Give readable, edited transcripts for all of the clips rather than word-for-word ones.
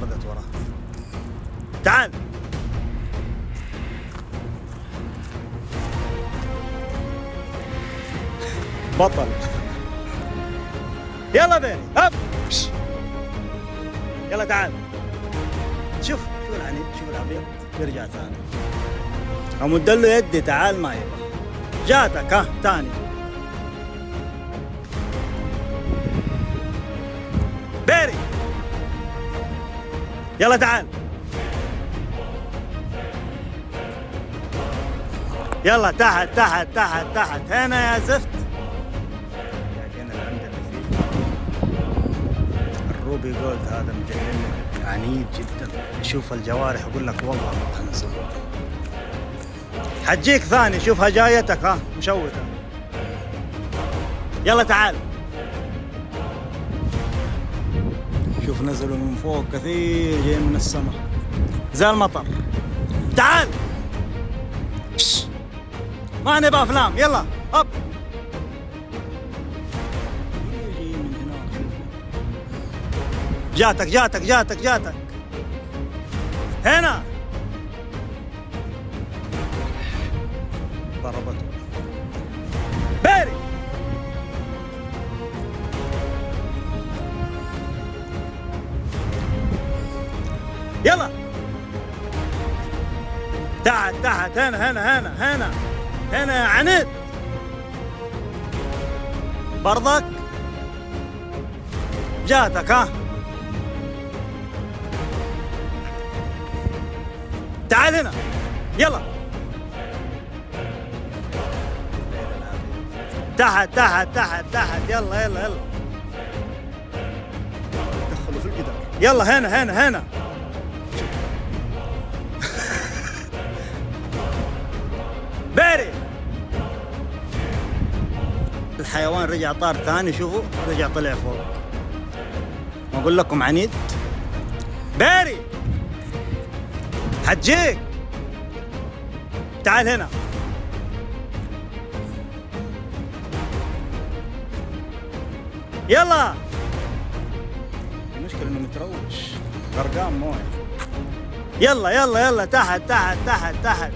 طاردت وراه. تعال بطل. يلا بيري هب. يلا تعال. شوف العنيد، شوف العبيط يرجع ثاني. امد له يدي تعال ما يبغى. جاتك ها ثاني. بيري يلا تعال. يلا تحت تحت تحت تحت هنا يا زفت. الروبي جولد هذا مجنن عنيد جدا، يشوف الجوارح يقول لك والله ما انزل. حجيك ثاني، شوفها جايتك ها مشوته. يلا تعال. شوف نزلوا من فوق كثير جاي من السماء زي المطر. تعال ما نبغى افلام. يلا هب. يجي من هناك. جاتك جاتك جاتك جاتك هنا. ضربته بيري. يلا تحت تحت هنا هنا هنا هنا هنا يا عنيد. برضك جاتك ها. تعال هنا يلا. تحت تحت تحت تحت. يلا يلا يلا دخلوا في الجدار. يلا هنا هنا هنا. بيري الحيوان رجع طار ثاني. شوفوا رجع طلع فوق. ما اقول لكم عنيد. بيري حجيك تعال هنا. يلا. المشكلة انه متروش غرقان مويه. يلا يلا يلا تحت تحت تحت تحت.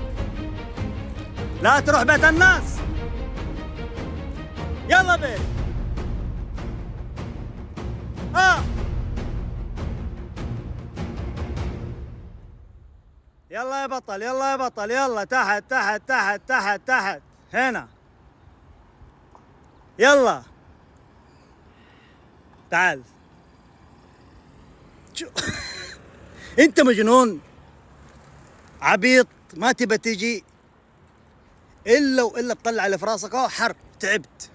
لا تروح بيت الناس. يلا بيت. يلا يا بطل يلا يا بطل. يلا تحت تحت تحت تحت تحت هنا. يلا تعال. شو انت مجنون عبيط ما تبى تجي الا والا تطلع اللي في راسك. اهو حر تعبت.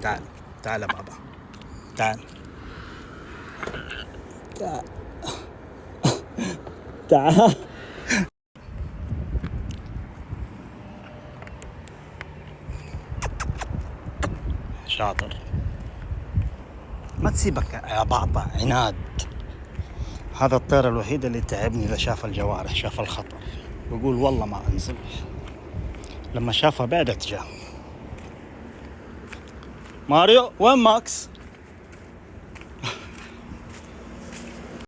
تعال تعال يا بابا تعال تعال تعال. شاطر. ما تسيبك يا بعطة عناد. هذا الطير الوحيد اللي تعبني إذا شاف الجوارح شاف الخطر يقول والله ما أنزل. لما شافها بعدت جاء. ماريو وين ماكس؟